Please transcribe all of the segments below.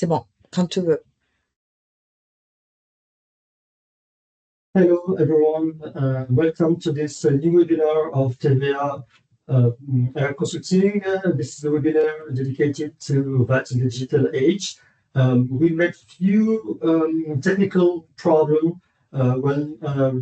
C'est bon, quand tu veux. Hello, everyone. Welcome to this new webinar of Tevea Air Consulting. This is a webinar dedicated to VAT in the digital age. We met few technical problems when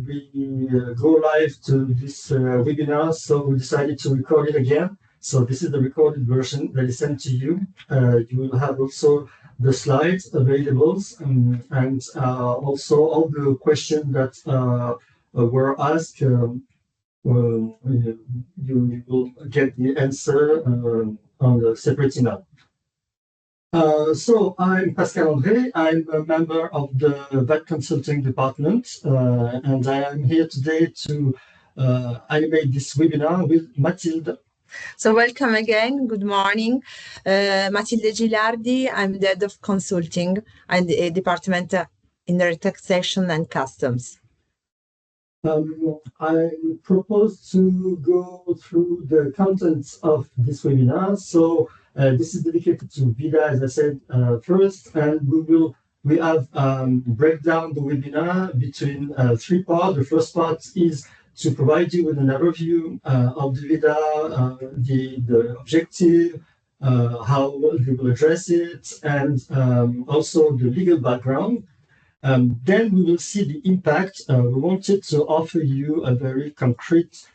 we go live to this webinar, so we decided to record it again. So this is the recorded version that is sent to you. You will have also the slides available and also all the questions that were asked. You will get the answer on the separate email. So I'm Pascal André. I'm a member of the VAT Consulting Department, and I am here today to animate this webinar with Mathilde. So welcome again. Good morning. Mathilde Gilardi. I'm the head of consulting and the department in the taxation and customs. I propose to go through the contents of this webinar. So this is dedicated to ViDA, as I said first, and we have break down the webinar between three parts. The first part is to provide you with an overview of the ViDA, the objective, how we will address it, and also the legal background. Then we will see the impact. We wanted to offer you a very concrete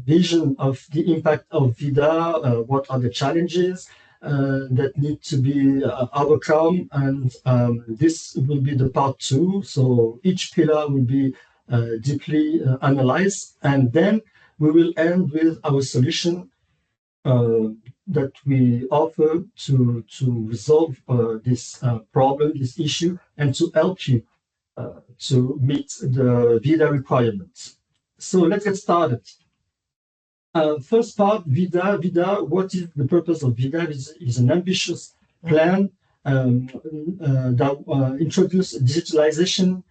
vision of the impact of ViDA, what are the challenges that need to be overcome, and this will be the part two. So each pillar will be deeply analyzed, and then we will end with our solution that we offer to resolve this problem, this issue, and to help you to meet the ViDA requirements. So let's get started. First part, ViDA. ViDA, what is the purpose of ViDA? Is an ambitious plan that introduced digitalization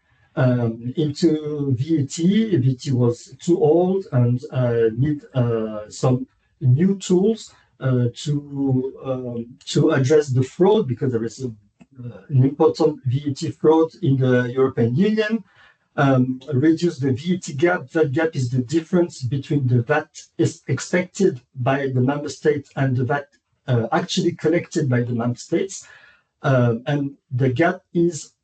into VAT. VAT was too old and need some new tools to address the fraud, because there is an important VAT fraud in the European Union. Reduce the VAT gap. That gap is the difference between the VAT is expected by the member state and the VAT actually collected by the member states. And the gap is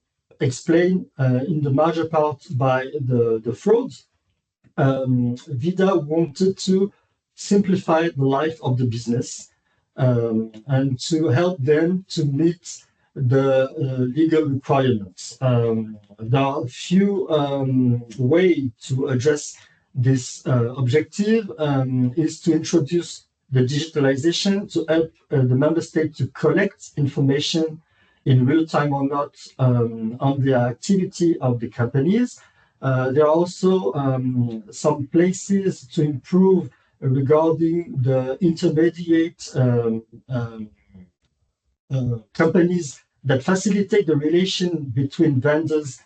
explained in the major part by the fraud. ViDA wanted to simplify the life of the business and to help them to meet the legal requirements. There are a few ways to address this objective. Is to introduce the digitalization to help the member state to collect information in real time or not on the activity of the companies. There are also some places to improve regarding the intermediate companies that facilitate the relation between vendors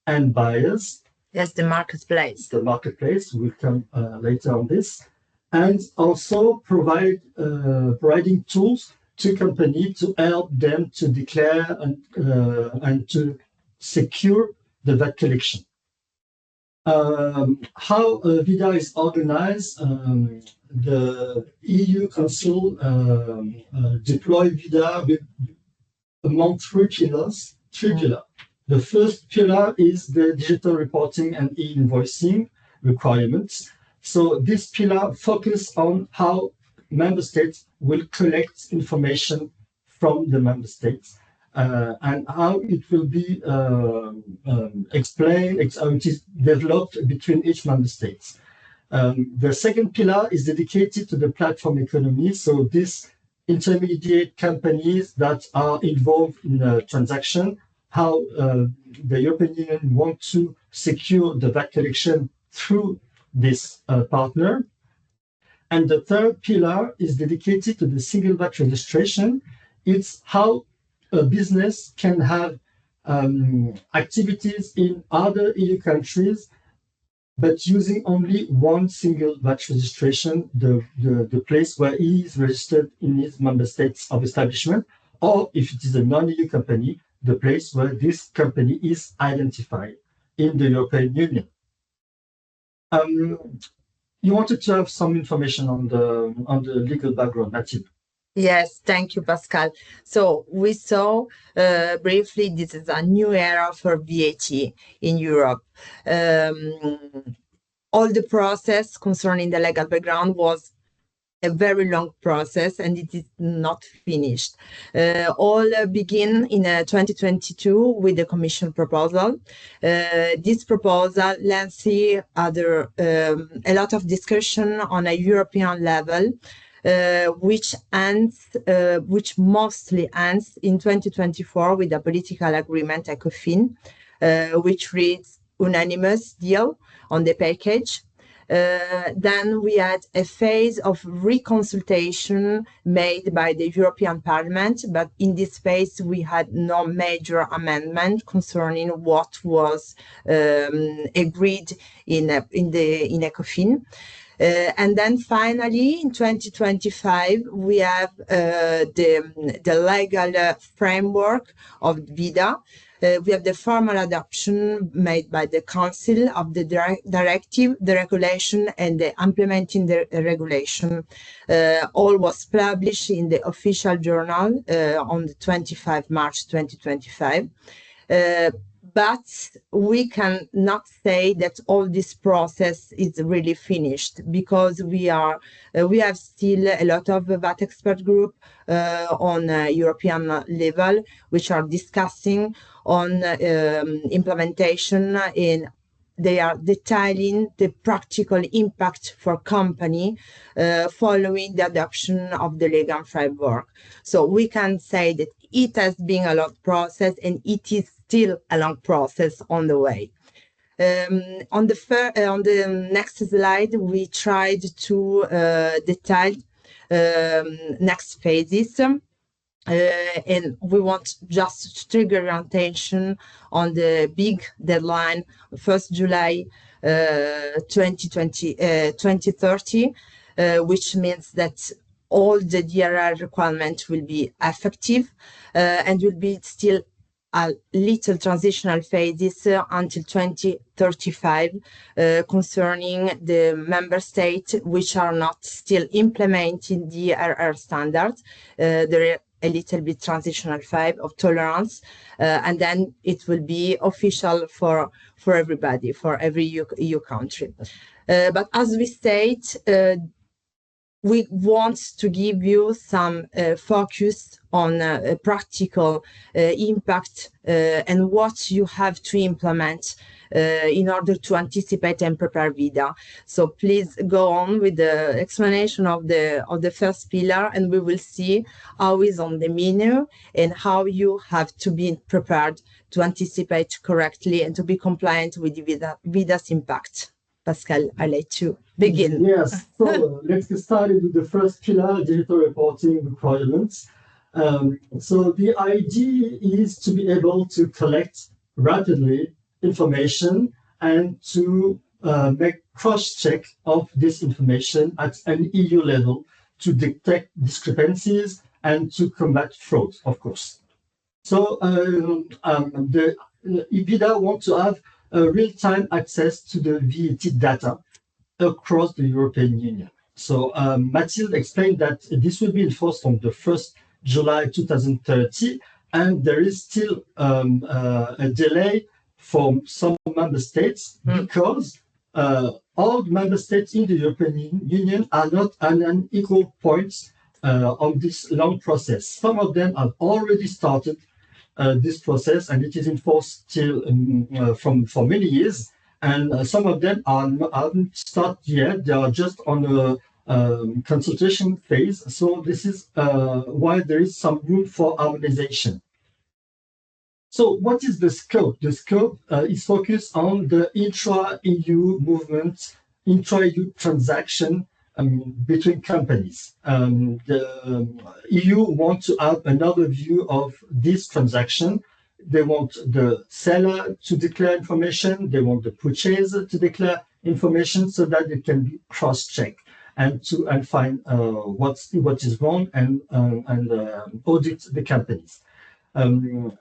and buyers. Yes, the marketplace. The marketplace, we'll come later on this. And also providing tools to companies to help them to declare and to secure the VAT collection. How ViDA is organized, the EU Council deployed ViDA among three pillars. The first pillar is the digital reporting and e-invoicing requirements. So this pillar focuses on how member states will collect information from the member states and how it will be explained, how it is developed between each member states. The second pillar is dedicated to the platform economy. So these intermediate companies that are involved in a transaction, how the European Union wants to secure the VAT collection through this partner. And the third pillar is dedicated to the single VAT registration. It's how a business can have activities in other EU countries, but using only one single VAT registration, the place where he is registered in his member states of establishment, or if it is a non-EU company, the place where this company is identified in the European Union. You wanted to have some information on the legal background, Mathilde. Yes, thank you, Pascal. So we saw briefly this is a new era for VAT in Europe. All the process concerning the legal background was a very long process and it is not finished. All begin in 2022 with the Commission proposal. This proposal lengthy a lot of discussion on a European level, which mostly ends in 2024 with a political agreement, ECOFIN, which reads unanimous deal on the package. Then we had a phase of reconsultation made by the European Parliament, but in this phase we had no major amendment concerning what was agreed in ECOFIN. And then finally, in 2025, we have the legal framework of ViDA. We have the formal adoption made by the Council of the directive, the regulation, and the implementing the regulation. All was published in the official journal on the 25 March 2025. But we cannot say that all this process is really finished because we have still a lot of VAT expert group on European level, which are discussing on implementation in. They are detailing the practical impact for company following the adoption of the legal framework. So we can say that it has been a long process and it is still a long process on the way. On the next slide, we tried to detail next phases. And we want just to trigger your attention on the big deadline, 1st July 2030, which means that all the DRR requirements will be effective and will be still a little transitional phases until 2035 concerning the member states which are not still implementing DRR standards. There are a little bit transitional phase of tolerance, and then it will be official for everybody, for every EU country. But as we state, we want to give you some focus on practical impact and what you have to implement in order to anticipate and prepare ViDA. So please go on with the explanation of the first pillar, and we will see how is on the menu and how you have to be prepared to anticipate correctly and to be compliant with ViDA's impact. Pascal, I'll let you begin. Yes, so let's get started with the first pillar, digital reporting requirements. So the idea is to be able to collect rapidly information and to make cross-check of this information at an EU level to detect discrepancies and to combat fraud, of course. So the ViDA wants to have real-time access to the VAT data across the European Union. So Mathilde explained that this will be enforced from the 1st July 2030, and there is still a delay for some member states because all member states in the European Union are not at an equal point on this long process. Some of them have already started this process, and it is enforced still for many years. And some of them haven't started yet; they are just on a consultation phase. So this is why there is some room for harmonization. So what is the scope? The scope is focused on the intra-EU movement, intra-EU transaction between companies. The EU wants to have another view of this transaction. They want the seller to declare information. They want the purchaser to declare information so that it can be cross-checked. and find what is wrong and audit the companies. The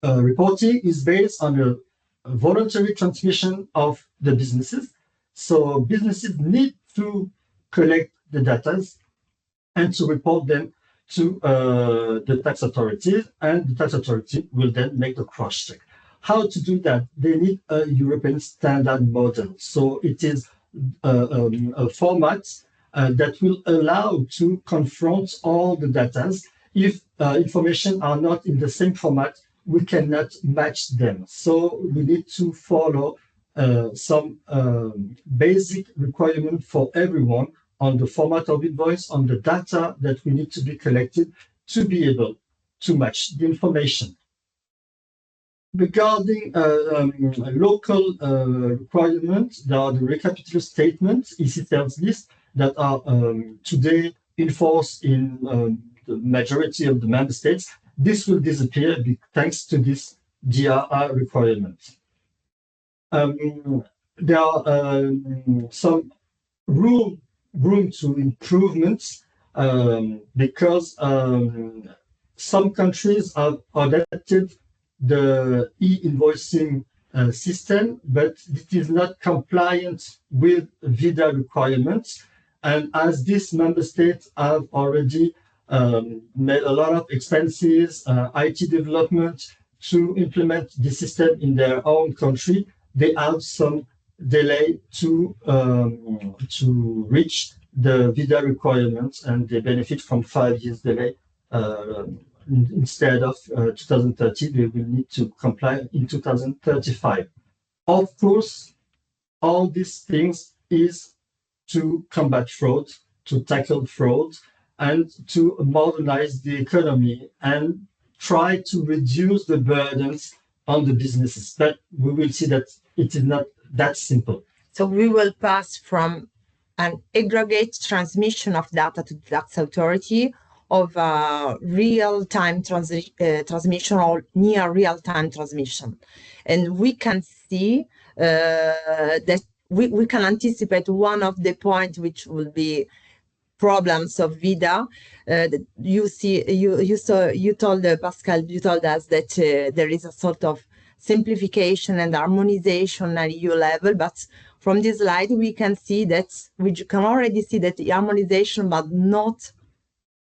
reporting is based on a voluntary transmission of the businesses. So businesses need to collect the data and to report them to the tax authorities, and the tax authority will then make the cross check. How to do that? They need a European standard model. So it is a format that will allow to confront all the data. If information are not in the same format, we cannot match them. So we need to follow some basic requirement for everyone on the format of invoice, on the data that we need to be collected to be able to match the information. Regarding local requirements, there are the recapitulated statements, EC sales list, that are today enforced in the majority of the member states. This will disappear thanks to this DRR requirement. There are some room to improvements because some countries have adapted the e-invoicing system, but it is not compliant with ViDA requirements. And as these member states have already made a lot of expenses, IT development to implement the system in their own country, they have some delay to reach the ViDA requirements, and they benefit from 5 years delay. Instead of 2030, they will need to comply in 2035. Of course, all these things is to combat fraud, to tackle fraud, and to modernize the economy and try to reduce the burdens on the businesses. But we will see that it is not that simple. So we will pass from an aggregate transmission of data to the tax authority of real-time transmission or near real-time transmission. And we can see that we can anticipate one of the points which will be problems of ViDA. You told Pascal, you told us that there is a sort of simplification and harmonization at EU level, but from this slide we can see that we can already see that the harmonization, but not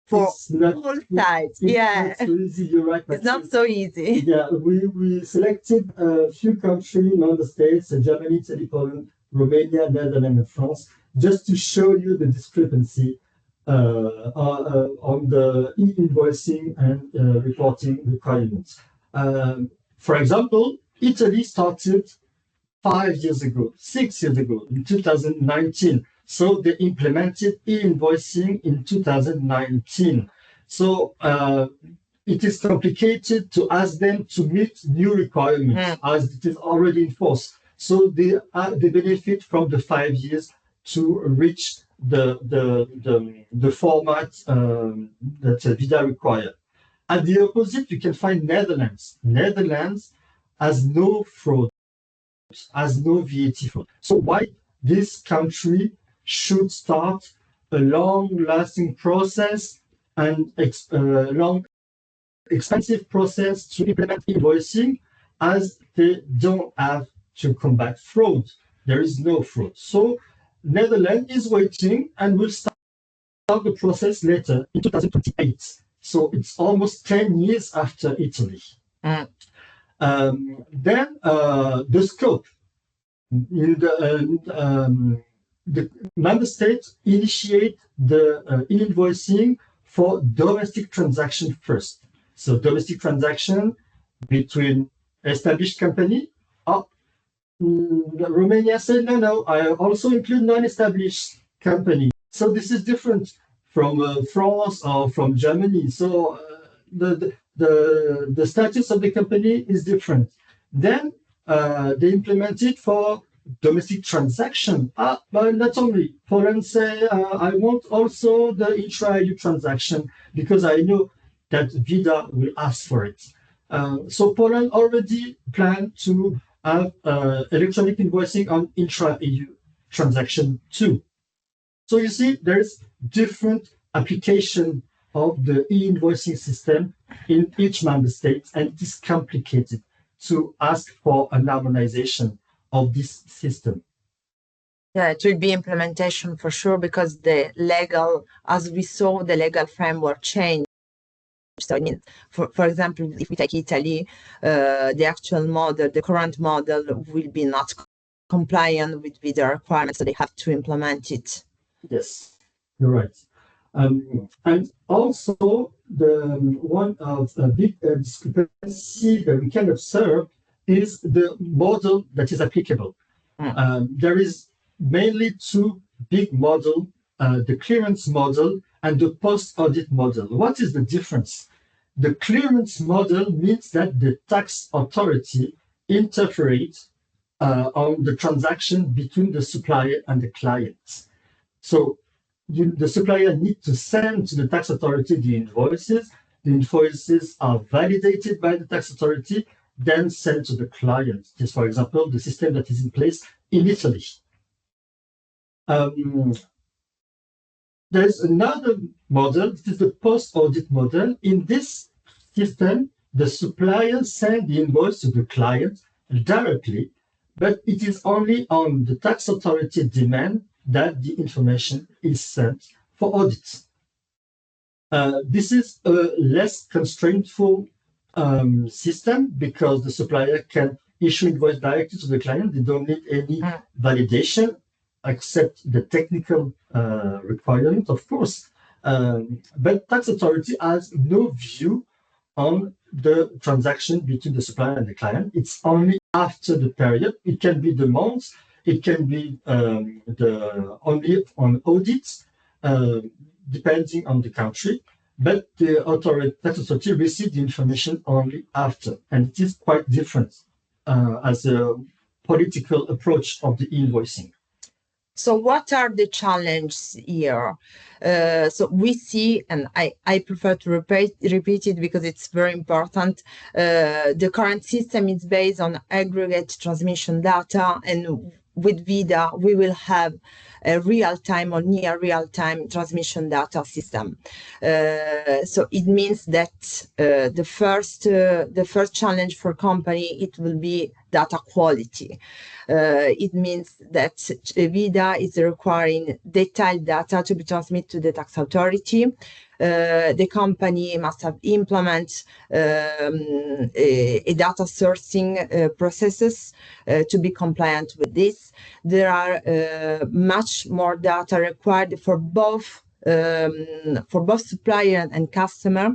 for all sides. Yeah, not so easy. You're right. It's not so easy. Yeah, we selected a few countries, member states, Germany, Italy, Poland, Romania, Netherlands, and France, just to show you the discrepancy on the e-invoicing and reporting requirements. For example, Italy started 5 years ago, 6 years ago, in 2019. So they implemented e-invoicing in 2019. So it is complicated to ask them to meet new requirements as it is already enforced. So they benefit from the 5 years to reach the format that ViDA require. At the opposite, you can find Netherlands. Netherlands has no fraud, has no VAT fraud. So why this country should start a long-lasting process and long, expensive process to implement invoicing, as they don't have to combat fraud. There is no fraud. So Netherlands is waiting and will start the process later in 2028. So it's almost 10 years after Italy. Then the scope. In the member states initiate the e-invoicing for domestic transaction first. So domestic transaction between established company. Romania said, no, I also include non-established company. So this is different from France or from Germany. So the status of the company is different. Then they implement it for domestic transaction. But not only. Poland say, I want also the intra-EU transaction because I know that ViDA will ask for it. So Poland already planned to have electronic invoicing on intra-EU transaction 2. So you see, there's different application of the e-invoicing system in each member state, and it is complicated to ask for an harmonization of this system. Yeah, it will be implementation for sure, because as we saw, the legal framework changed. So I mean, for example, if we take Italy, the actual model, the current model will be not compliant with ViDA requirements, so they have to implement it. Yes, you're right. And also, one of the big discrepancy that we can observe is the model that is applicable. There is mainly two big models, the clearance model and the post-audit model. What is the difference? The clearance model means that the tax authority interferes on the transaction between the supplier and the client. So the supplier needs to send to the tax authority the invoices. The invoices are validated by the tax authority, then sent to the client. This, for example, the system that is in place in Italy. There's another model. This is the post-audit model. In this system, the supplier sends the invoice to the client directly, but it is only on the tax authority demand that the information is sent for audit. This is a less constraintful system because the supplier can issue invoice directly to the client. They don't need any validation except the technical requirement, of course. But tax authority has no view on the transaction between the supplier and the client. It's only after the period. It can be the months. It can be only on audits, depending on the country. But the tax authority receives the information only after, and it is quite different as a political approach of the invoicing. So what are the challenges here? So we see, and I prefer to repeat it because it's very important. The current system is based on aggregate transmission data, and with ViDA, we will have a real-time or near real-time transmission data system. So it means that the first challenge for company, it will be data quality. It means that ViDA is requiring detailed data to be transmitted to the tax authority. The company must have implement a data sourcing processes to be compliant with this. There are much more data required for both supplier and customer,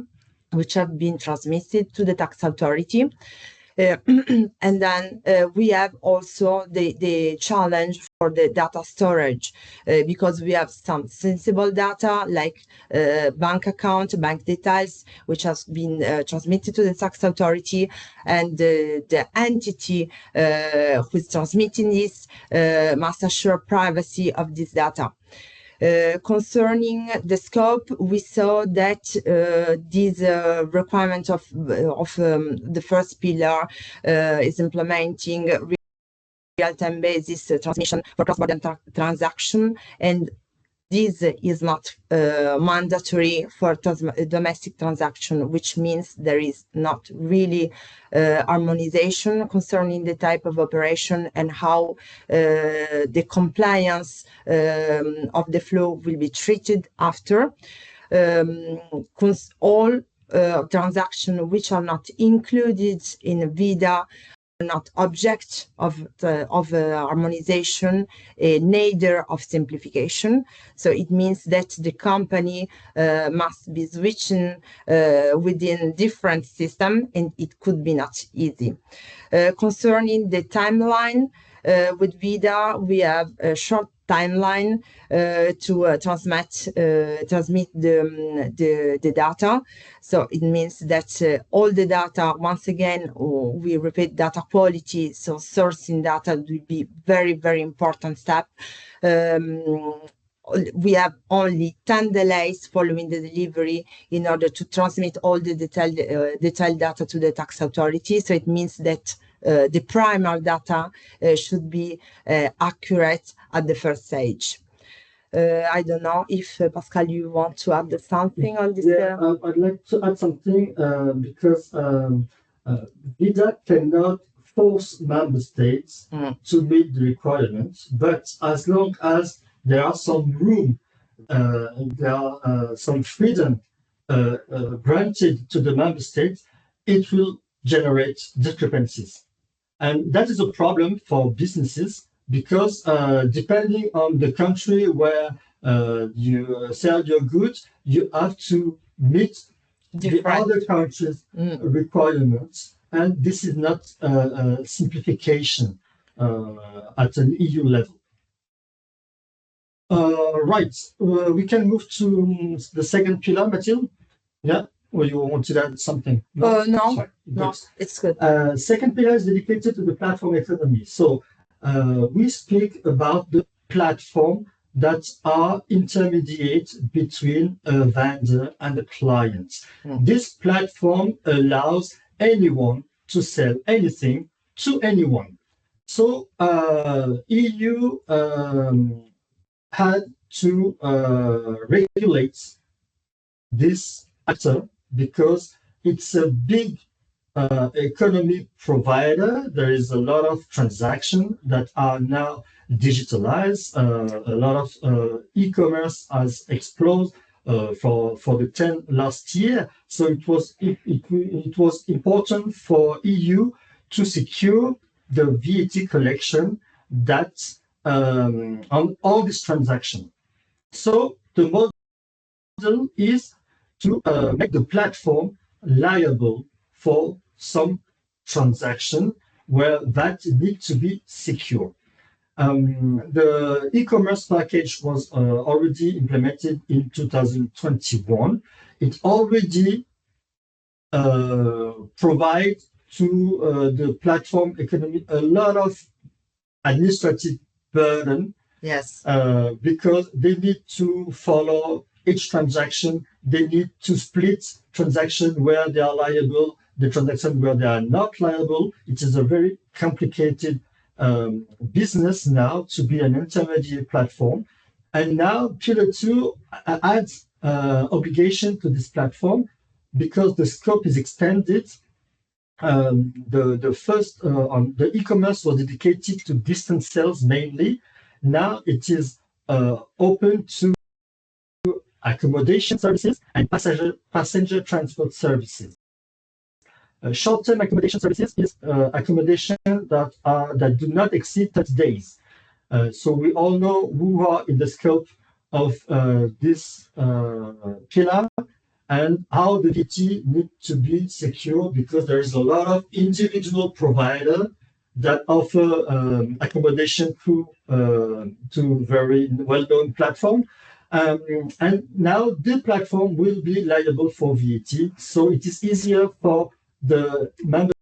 which have been transmitted to the tax authority. And then we have also the challenge for the data storage, because we have some sensible data like bank account, bank details, which has been transmitted to the tax authority, and the entity who is transmitting this must assure privacy of this data. Concerning the scope, we saw that this requirement of the first pillar is implementing real-time basis transmission for cross-border transaction, and this is not mandatory for domestic transaction, which means there is not really harmonization concerning the type of operation and how the compliance of the flow will be treated after. All transactions which are not included in ViDA not object of harmonization, neither of simplification. So it means that the company must be switching within different system, and it could be not easy. Concerning the timeline, with ViDA, we have a short timeline to transmit the data. So it means that all the data, once again, we repeat data quality, so sourcing data will be very, very important step. We have only 10 delays following the delivery in order to transmit all the detailed data to the tax authority. So it means that the primary data should be accurate at the first stage. I don't know if Pascal, you want to add something on this? Yeah, I'd like to add something because ViDA cannot force member states to meet the requirements, but as long as there are some room, there are some freedom granted to the member states, it will generate discrepancies. And that is a problem for businesses because depending on the country where you sell your goods, you have to meet the other countries' requirements. And this is not a simplification at an EU level. Right. We can move to the second pillar, Mathilde. Yeah. Or you wanted to add something? No, Sorry. no, it's good. Second pillar is dedicated to the platform economy. So we speak about the platform that are intermediate between a vendor and a client. This platform allows anyone to sell anything to anyone. So EU had to regulate this actor because it's a big economy provider. There is a lot of transactions that are now digitalized. A lot of e-commerce has exploded for the 10 last year. So it was important for EU to secure the VAT collection that on all these transactions. So the model is to make the platform liable for some transaction where that needs to be secure. The e-commerce package was already implemented in 2021. It already provides to the platform economy a lot of administrative burden. Yes. Because they need to follow each transaction. They need to split transaction where they are liable, the transaction where they are not liable. It is a very complicated business now to be an intermediate platform. And now Pillar 2 adds obligation to this platform because the scope is extended. The first on the e-commerce was dedicated to distance sales mainly. Now it is open to accommodation services and passenger transport services. Short-term accommodation services is accommodation that do not exceed 30 days. So we all know who are in the scope of this pillar and how the VAT need to be secure because there is a lot of individual providers that offer accommodation to very well-known platform. And now the platform will be liable for VAT. So it is easier for the member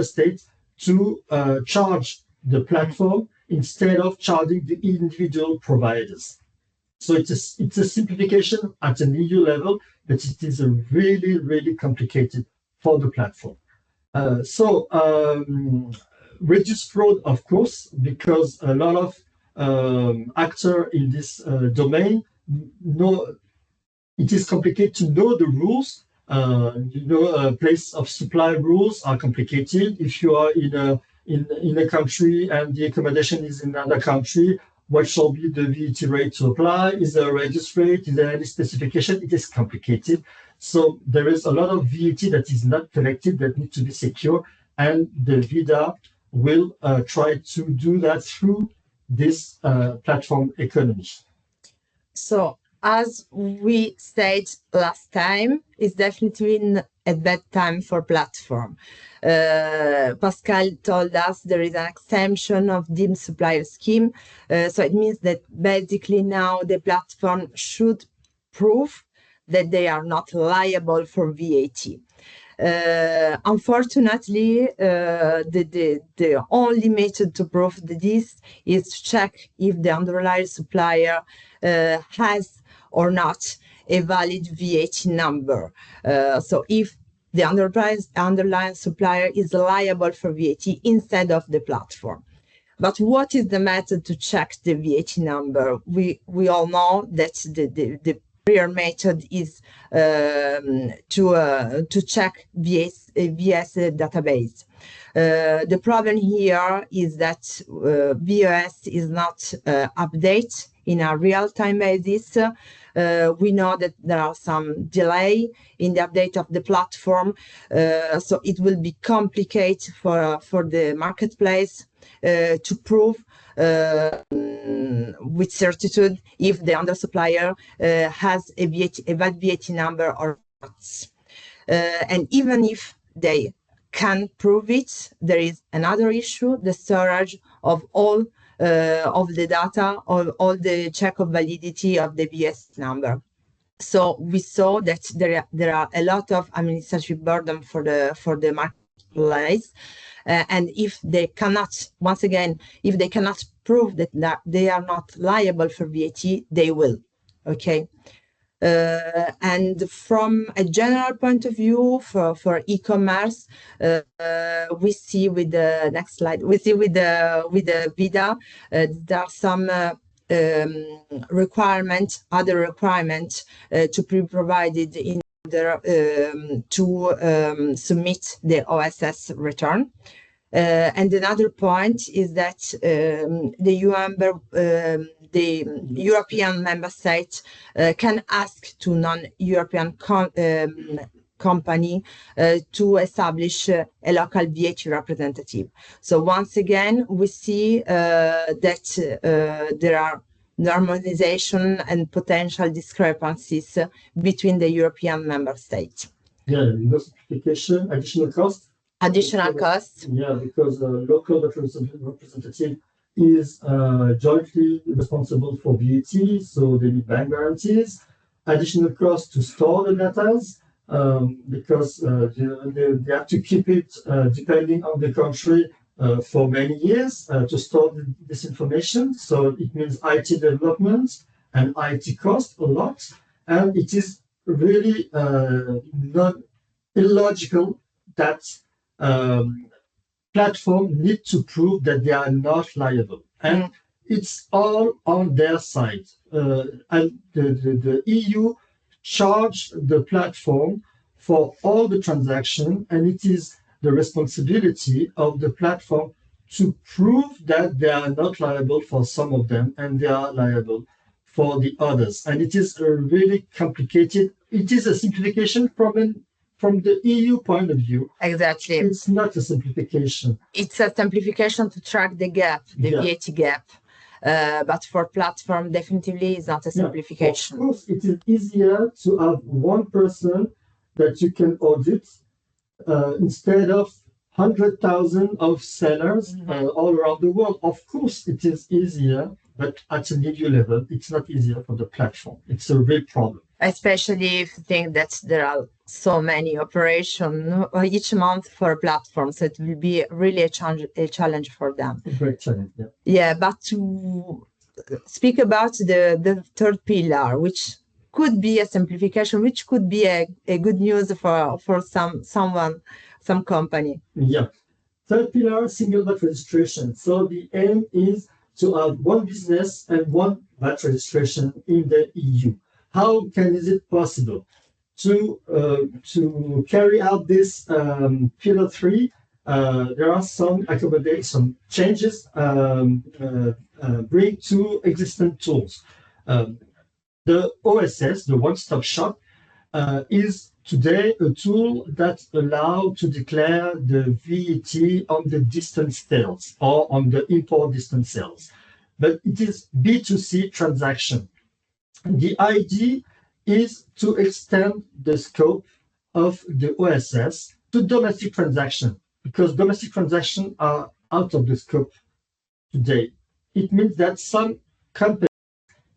states to charge the platform instead of charging the individual providers. So it's a simplification at an EU level, but it is a really, really complicated for the platform. Reduce fraud, of course, because a lot of actors in this domain know it is complicated to know the rules. Place of supply rules are complicated. If you are in a country and the accommodation is in another country, what shall be the VAT rate to apply? Is there a reduced rate? Is there any specification? It is complicated. So there is a lot of VAT that is not collected that needs to be secure, and the ViDA will try to do that through this platform economy. So as we said last time, it's definitely a bad time for platform. Pascal told us there is an exemption of deemed supplier scheme. So it means that basically now the platform should prove that they are not liable for VAT. Unfortunately, the only method to prove this is to check if the underlying supplier has or not a valid VAT number. So if the underlying supplier is liable for VAT instead of the platform. But what is the method to check the VAT number? We all know that the prior method is to check VS database. The problem here is that VOS is not updated in a real-time basis. We know that there are some delay in the update of the platform, so it will be complicated for the marketplace to prove with certitude if the undersupplier has a valid VAT number or not. And even if they can prove it, there is another issue: the storage of all of the data, all the check of validity of the VS number. So we saw that there are a lot of administrative burden for the marketplace, and if they cannot, once again, if they cannot prove that they are not liable for VAT, they will. Okay. And from a general point of view for e-commerce, we see with the next slide, we see with the ViDA, there are some other requirements to be provided in order to submit the OSS return. And another point is that the European member states can ask to non-European company to establish a local VAT representative. So once again, we see that there are normalization and potential discrepancies between the European member states. Yeah, no simplification, additional cost. Additional costs. Yeah, because the local representative is jointly responsible for VAT, so they need bank guarantees. Additional cost to store the data, because they have to keep it depending on the country for many years to store this information. So it means IT development and IT cost a lot, and it is really not illogical that platform need to prove that they are not liable, and it's all on their side. And the EU charged the platform for all the transaction, and it is the responsibility of the platform to prove that they are not liable for some of them and they are liable for the others. And it is really complicated. It is a simplification from the EU point of view. Exactly. It's not a simplification. It's a simplification to track the gap, the VAT gap. But for platform, definitely is not a simplification. Of course, it is easier to have one person that you can audit instead of 100,000 of sellers all around the world. Of course, it is easier, but at an EU level, it's not easier for the platform. It's a real problem. Especially if you think that there are so many operations each month for platforms, so it will be really a challenge for them. A great challenge, yeah. Yeah, but to speak about the third pillar, which could be a simplification, which could be a good news for some company. Yeah. Third pillar, single VAT registration. So the aim is to have one business and one VAT registration in the EU. How is it possible to carry out this pillar 3? There are some changes bring to existing tools. The OSS, the one-stop shop, is today a tool that allows to declare the VAT on the distance sales or on the import distance sales. But it is B2C transaction. The idea is to extend the scope of the OSS to domestic transaction, because domestic transactions are out of the scope today. It means that some companies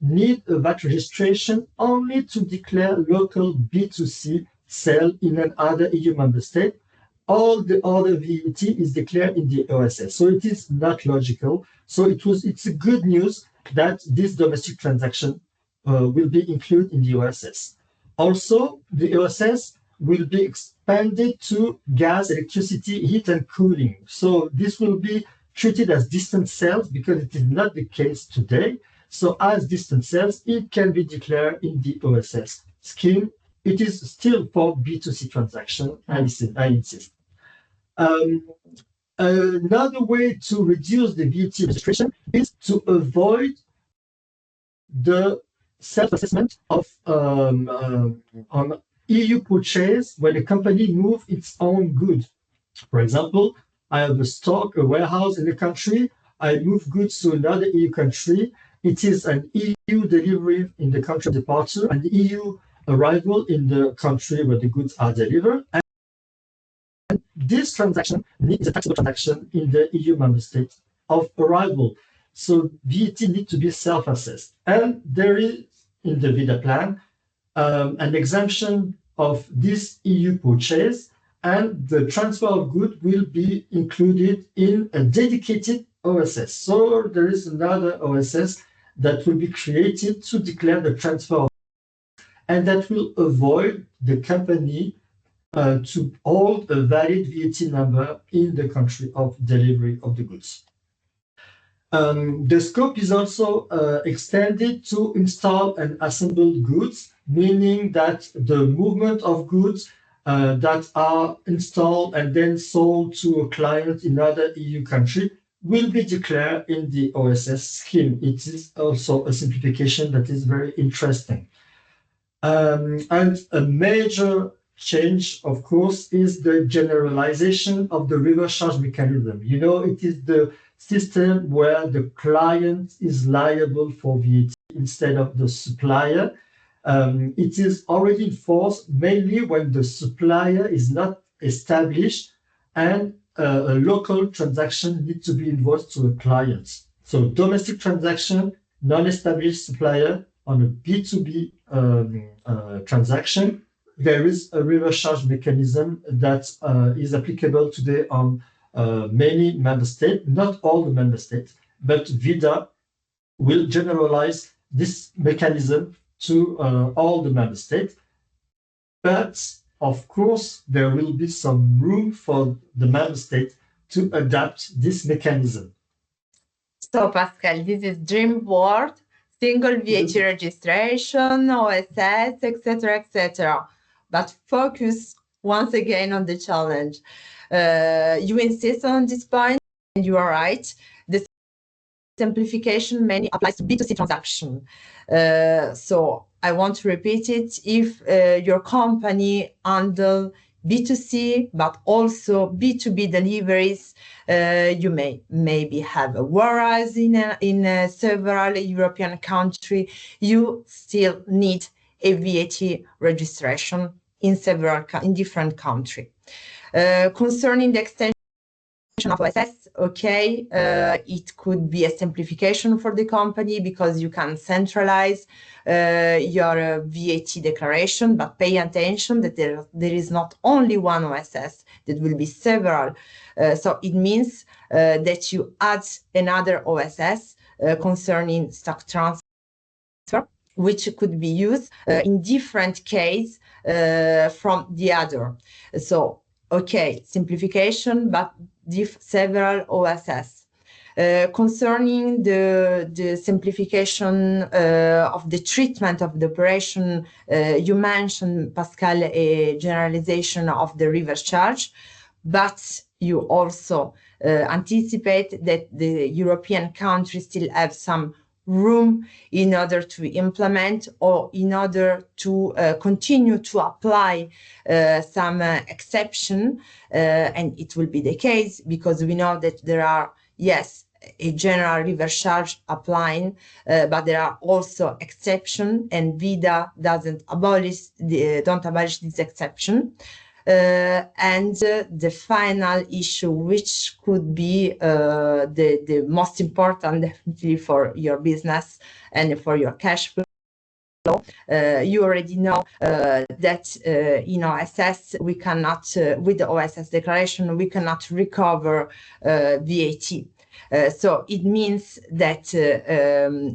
need a VAT registration only to declare local B2C sale in another EU member state. All the other VAT is declared in the OSS. So it is not logical. So it's a good news that this domestic transaction will be included in the OSS. Also, the OSS will be expanded to gas, electricity, heat, and cooling. So this will be treated as distant sales because it is not the case today. So as distant sales, it can be declared in the OSS scheme. It is still for B2C transaction, I insist. Another way to reduce the VAT registration is to avoid the self-assessment of on EU purchase when a company moves its own goods. For example, I have a stock, a warehouse in a country. I move goods to another EU country. It is an EU delivery in the country of departure and the EU arrival in the country where the goods are delivered. And this transaction is a taxable transaction in the EU member state of arrival. So VAT needs to be self-assessed. And there is, in the ViDA plan, an exemption of this EU purchase, and the transfer of goods will be included in a dedicated OSS. So there is another OSS that will be created to declare the transfer of goods, and that will avoid the company to hold a valid VAT number in the country of delivery of the goods. The scope is also extended to install and assemble goods, meaning that the movement of goods that are installed and then sold to a client in another EU country will be declared in the OSS scheme. It is also a simplification that is very interesting. And a major change, of course, is the generalization of the reverse charge mechanism. You know, it is the system where the client is liable for VAT instead of the supplier. It is already in force mainly when the supplier is not established and a local transaction needs to be invoiced to a client. So domestic transaction, non-established supplier on a B2B transaction, there is a reverse charge mechanism that is applicable today on many member states, not all the member states, but ViDA will generalize this mechanism to all the member states. But of course, there will be some room for the member state to adapt this mechanism. So Pascal, this is dream world, single VAT registration, OSS, etc., etc. But focus once again on the challenge. You insist on this point, and you are right. The simplification mainly applies to B2C transaction. So I want to repeat it. If your company handle B2C, but also B2B deliveries, you may maybe have a warehouse in several European countries. You still need a VAT registration in different countries. Concerning the extension of OSS, okay, it could be a simplification for the company because you can centralize your VAT declaration, but pay attention that there is not only one OSS, there will be several. So it means that you add another OSS concerning stock transfer, which could be used in different cases from the other. So, okay, simplification, but several OSS. Concerning the simplification of the treatment of the operation, you mentioned, Pascal, a generalization of the reverse charge, but you also anticipate that the European countries still have some room in order to implement or in order to continue to apply some exception, and it will be the case because we know that there are, yes, a general reverse charge applying, but there are also exceptions, and ViDA don't abolish this exception. And the final issue, which could be the most important definitely for your business and for your cash flow. You already know that in OSS we cannot, with the OSS declaration, we cannot recover VAT. So it means that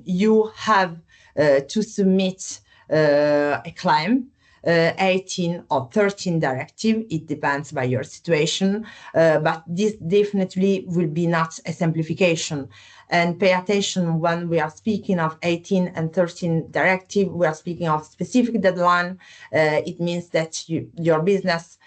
you have to submit a claim 18 or 13 directive. It depends by your situation, but this definitely will be not a simplification. And pay attention when we are speaking of 18 and 13 directive, we are speaking of specific deadline. It means that your business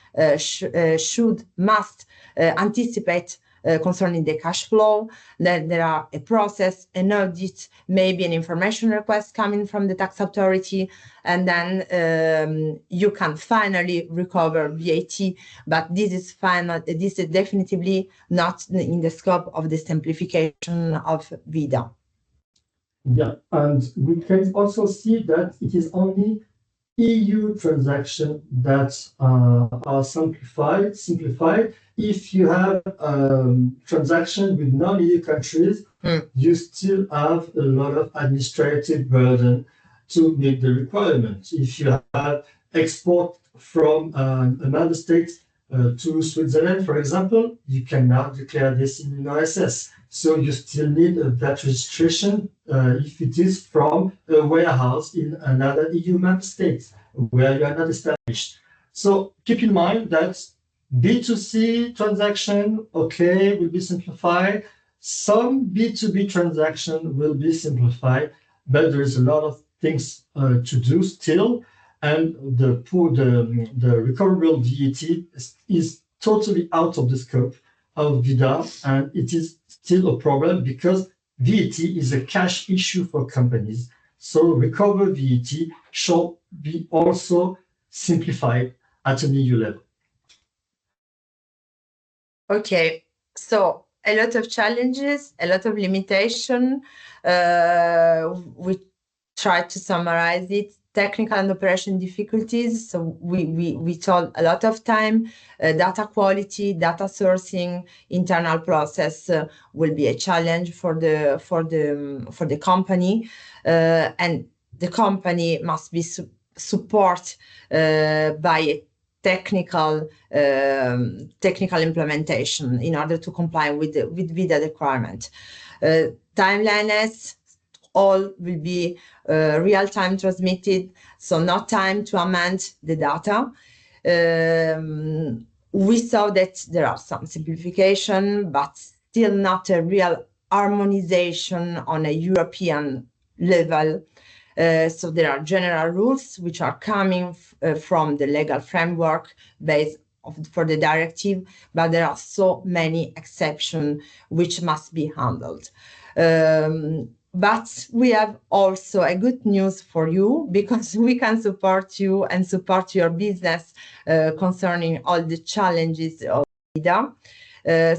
must anticipate concerning the cash flow, that there are a process, an audit, maybe an information request coming from the tax authority, and then you can finally recover VAT. But this is definitively not in the scope of the simplification of ViDA. Yeah, and we can also see that it is only EU transactions that are simplified. If you have transaction with non-EU countries, you still have a lot of administrative burden to meet the requirements. If you have export from another state to Switzerland, for example, you can now declare this in an OSS. So you still need a VAT registration if it is from a warehouse in another EU member state where you are not established. So keep in mind that B2C transaction, okay, will be simplified. Some B2B transaction will be simplified, but there is a lot of things to do still. And the recoverable VAT is totally out of the scope of ViDA, and it is still a problem because VAT is a cash issue for companies. So recover VAT should be also simplified at an EU level. Okay, so a lot of challenges, a lot of limitation. We try to summarize it. Technical and operation difficulties. So we told a lot of time. Data quality, data sourcing, internal process will be a challenge for the company, and the company must be supported by a technical implementation in order to comply with ViDA requirement. Timeliness, all will be real-time transmitted, so no time to amend the data. We saw that there are some simplification, but still not a real harmonization on a European level. So there are general rules which are coming from the legal framework for the directive, but there are so many exceptions which must be handled. But we have also a good news for you, because we can support you and support your business concerning all the challenges of ViDA.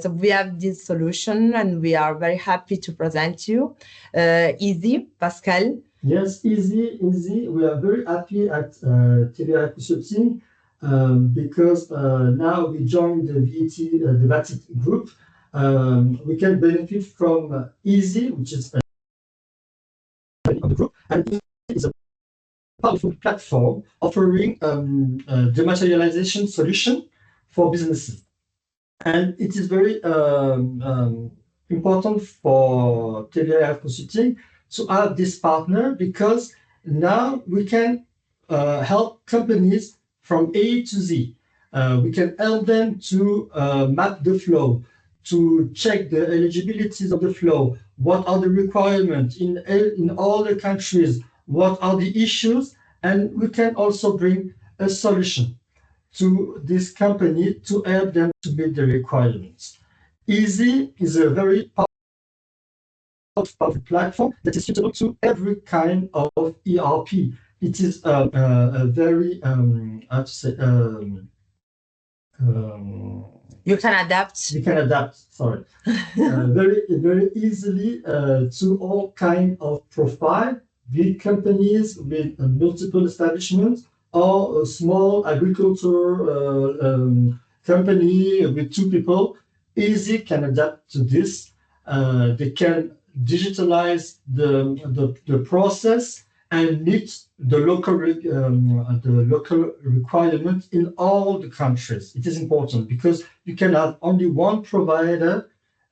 So we have this solution and we are very happy to present you. Easy, Pascal. Yes, easy. We are very happy at Tevea Consulting because now we joined the VAT group. We can benefit from Easy, which is of the group, and Easy is a powerful platform offering dematerialization solution for businesses. And it is very important for Tevea Consulting to have this partner, because now we can help companies from A to Z. We can help them to map the flow, to check the eligibilities of the flow, what are the requirements in all the countries, what are the issues, and we can also bring a solution to this company to help them to meet the requirements. Easy is a very powerful platform that is suitable to every kind of ERP. It is a very, how to say, you can adapt. You can adapt, sorry, very easily to all kind of profile, big companies with multiple establishments, or a small agriculture company with 2 people. Easy can adapt to this. They can digitalize the process and meet the local requirement in all the countries. It is important because you can have only one provider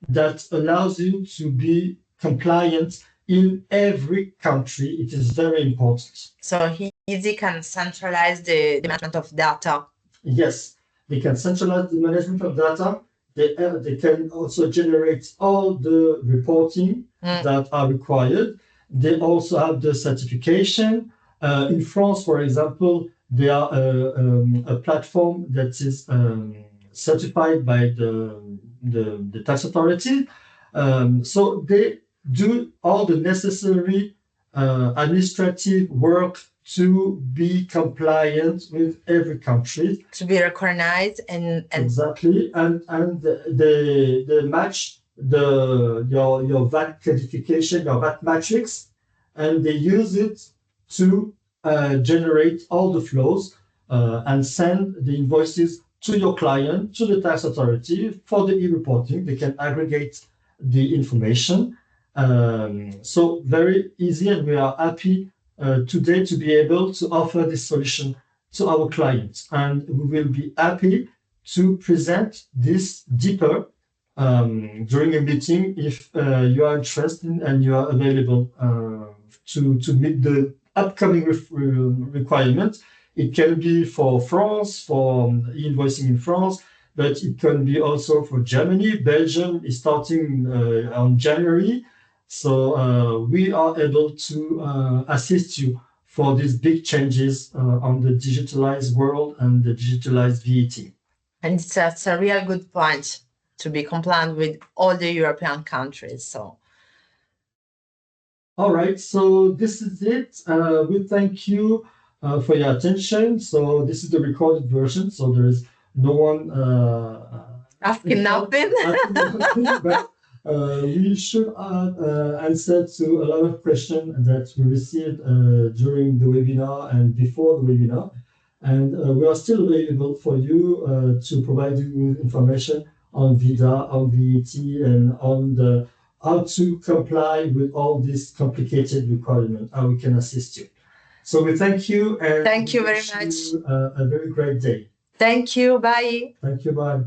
that allows you to be compliant in every country. It is very important. So easy can centralize the management of data. Yes, they can centralize the management of data. They can also generate all the reporting that are required. They also have the certification. In France, for example, they are a platform that is certified by the tax authority. So they do all the necessary administrative work to be compliant with every country. To be recognized and Exactly, and they match your VAT certification, your VAT matrix, and they use it to generate all the flows and send the invoices to your client, to the tax authority for the e-reporting. They can aggregate the information. So very easy, and we are happy today to be able to offer this solution to our clients, and we will be happy to present this deeper during a meeting if you are interested and you are available to meet the upcoming requirements. It can be for France, for invoicing in France, but it can be also for Germany. Belgium is starting on January. So we are able to assist you for these big changes on the digitalized world and the digitalized VAT. And that's a real good point to be compliant with all the European countries. So, all right, so this is it. We thank you for your attention. So this is the recorded version. So there is no one asking nothing. But we should answer to a lot of questions that we received during the webinar and before the webinar. And we are still available for you to provide you with information on ViDA, on VAT, and on the how to comply with all these complicated requirements, how we can assist you. So we thank you, and thank you very much. a very great day. Thank you. Bye. Thank you. Bye.